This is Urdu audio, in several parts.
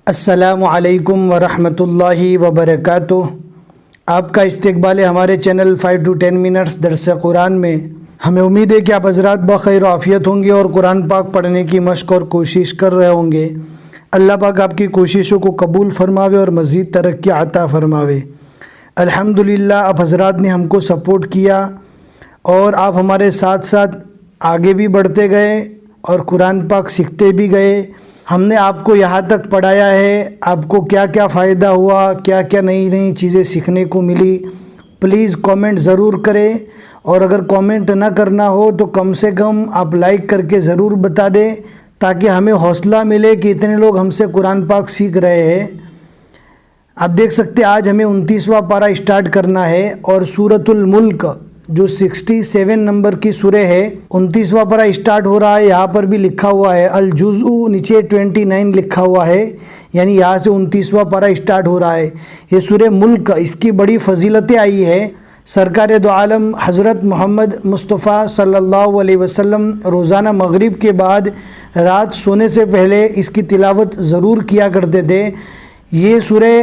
السلام علیکم ورحمۃ اللہ وبرکاتہ۔ آپ کا استقبال ہے ہمارے چینل 5 to 10 منٹس درس قرآن میں۔ ہمیں امید ہے کہ آپ حضرات بخیر و عافیت ہوں گے اور قرآن پاک پڑھنے کی مشق اور کوشش کر رہے ہوں گے۔ اللہ پاک آپ کی کوششوں کو قبول فرماوے اور مزید ترقی عطا فرماوے۔ الحمدللہ آپ حضرات نے ہم کو سپورٹ کیا اور آپ ہمارے ساتھ ساتھ آگے بھی بڑھتے گئے اور قرآن پاک سیکھتے بھی گئے۔ ہم نے آپ کو یہاں تک پڑھایا ہے، آپ کو کیا کیا فائدہ ہوا، کیا کیا نئی نئی چیزیں سیکھنے کو ملی۔ پلیز کامنٹ ضرور کریں، اور اگر کامنٹ نہ کرنا ہو تو کم سے کم آپ لائک کر کے ضرور بتا دیں تاکہ ہمیں حوصلہ ملے کہ اتنے لوگ ہم سے قرآن پاک سیکھ رہے ہیں۔ آپ دیکھ سکتے ہیں آج ہمیں 29واں پارہ اسٹارٹ کرنا ہے، اور سورۃ الملک جو 67 نمبر کی سورہ ہے 29واں پارہ اسٹارٹ ہو رہا ہے۔ یہاں پر بھی لکھا ہوا ہے الجزء، نیچے 29 لکھا ہوا ہے، یعنی یہاں سے 29واں پارہ اسٹارٹ ہو رہا ہے۔ یہ سورہ ملک، اس کی بڑی فضیلتیں آئی ہے۔ سرکار دو عالم حضرت محمد مصطفیٰ صلی اللہ علیہ وسلم روزانہ مغرب کے بعد رات سونے سے پہلے اس کی تلاوت ضرور کیا کرتے تھے۔ یہ سورہ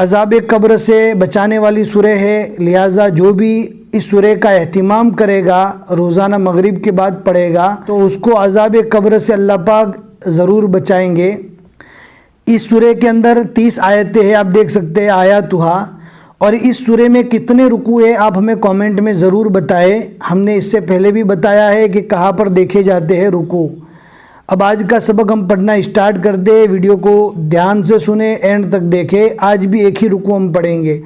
عذاب قبر سے بچانے والی سورہ ہے، لہٰذا جو بھی اس سورہ کا اہتمام کرے گا، روزانہ مغرب کے بعد پڑھے گا، تو اس کو عذاب قبر سے اللہ پاک ضرور بچائیں گے۔ اس سورہ کے اندر 30 آیتیں ہیں، آپ دیکھ سکتے ہیں آیاتھا۔ اور اس سورہ میں کتنے رکوع ہیں آپ ہمیں کامنٹ میں ضرور بتائیں۔ ہم نے اس سے پہلے بھی بتایا ہے کہ کہاں پر دیکھے جاتے ہیں رکوع۔ اب آج کا سبق ہم پڑھنا اسٹارٹ کرتے ہیں، ویڈیو کو دھیان سے سنیں، اینڈ تک دیکھیں۔ آج بھی ایک ہی رکوع ہم پڑھیں گے۔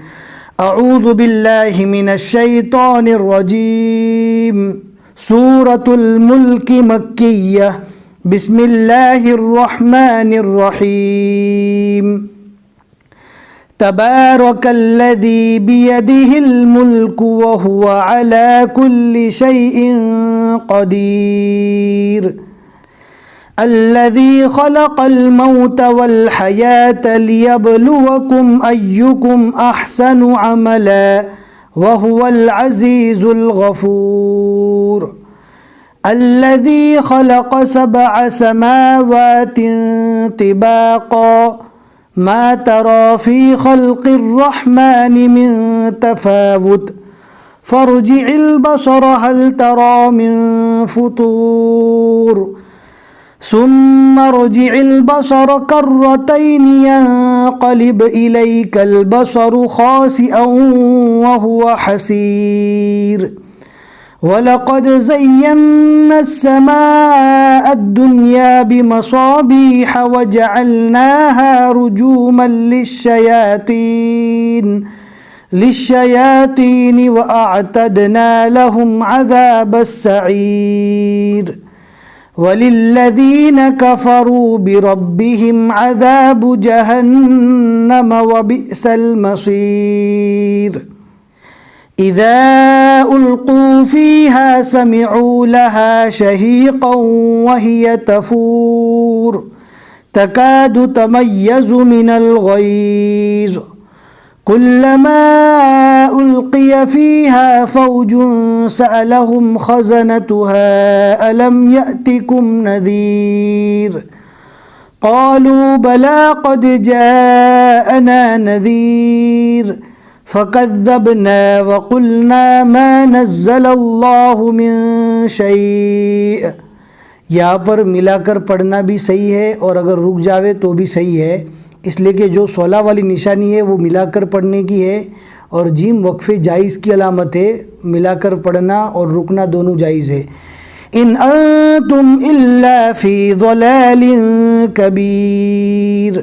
اعوذ باللہ من الشیطان الرجیم، سورۃ الملک مکیہ، بسم اللہ الرحمن الرحیم۔ تبارک الذی بیدہ الملک وہو علی کل شیء قدیر، الذي خلق الموت والحياة ليبلوكم أيكم أحسن عملا وهو العزيز الغفور، الذي خلق 7 سماوات طباقا ما ترى في خلق الرحمن من تفاوت فارجع البصر هل ترى من فطور ثم ارجع البصر كرتين ينقلب إليك البصر خاسئا وهو حسير، ولقد زينا السماء الدنيا بمصابيح وجعلناها رجوما للشياطين وأعتدنا لهم عذاب السعير، وَلِلَّذِينَ كَفَرُوا بِرَبِّهِمْ عَذَابُ جَهَنَّمَ وَبِئْسَ الْمَصِيرُ، إِذَا أُلْقُوا فِيهَا سَمِعُوا لَهَا شَهِيقًا وَهِيَ تَفُورُ تَكَادُ تَمَيَّزُ مِنَ الْغَيْظِ، كُلَّمَا أُلْقِيَ فِيهَا فَوْجٌ سَأَلَهُمْ خَزَنَتُهَا أَلَمْ يَأْتِكُمْ نَذِيرٌ، قَالُوا بَلَىٰ قَدْ جَاءَنَا نَذِيرٌ فَكَذَّبْنَا وَقُلْنَا مَا نَزَّلَ اللَّهُ مِن شَيْءٍ۔ یہاں پر ملا کر پڑھنا بھی صحیح ہے، اور اگر رک جاوے تو بھی صحیح ہے، اس لیے کہ جو 16 والی نشانی ہے وہ ملا کر پڑھنے کی ہے، اور جیم وقفے جائز کی علامت ہے۔ ملا کر پڑھنا اور رکنا دونوں جائز ہے۔ ان انتم الا فی ضلال کبیر،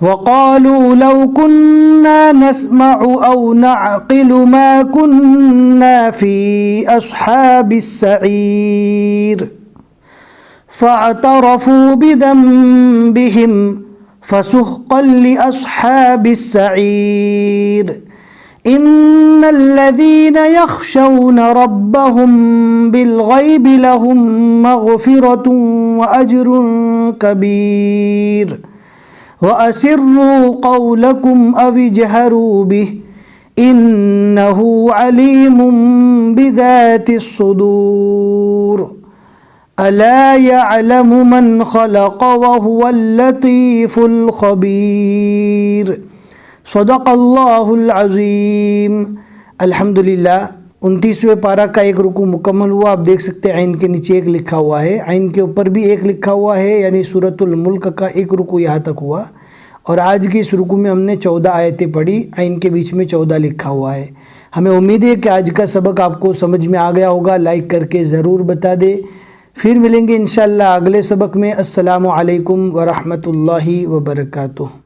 وقالوا لو كنا نسمع او نعقل ما كنا في اصحاب السعیر، فاعترفوا بذنبهم فسحقا لأصحاب السعير، إن الذين يخشون ربهم بالغيب لهم مغفرة وأجر كبير، وأسروا قولكم أو اجهروا به إنه عليم بذات الصدور۔ الا يعلم من خلق وهو اللطيف الخبیر۔ صدق اللہ العظیم۔ الحمدللہ 29ویں پارہ کا ایک رکوع مکمل ہوا۔ آپ دیکھ سکتے ہیں عین کے نیچے ایک لکھا ہوا ہے، عین کے اوپر بھی ایک لکھا ہوا ہے، یعنی سورۃ الملک کا ایک رکوع یہاں تک ہوا۔ اور آج کی اس رکوع میں ہم نے 14 آیتیں پڑھی، عین کے بیچ میں 14 لکھا ہوا ہے۔ ہمیں امید ہے کہ آج کا سبق آپ کو سمجھ میں آ گیا ہوگا، لائک کر کے ضرور بتا دے۔ پھر ملیں گے انشاءاللہ اگلے سبق میں۔ السلام علیکم ورحمۃ اللہ وبرکاتہ۔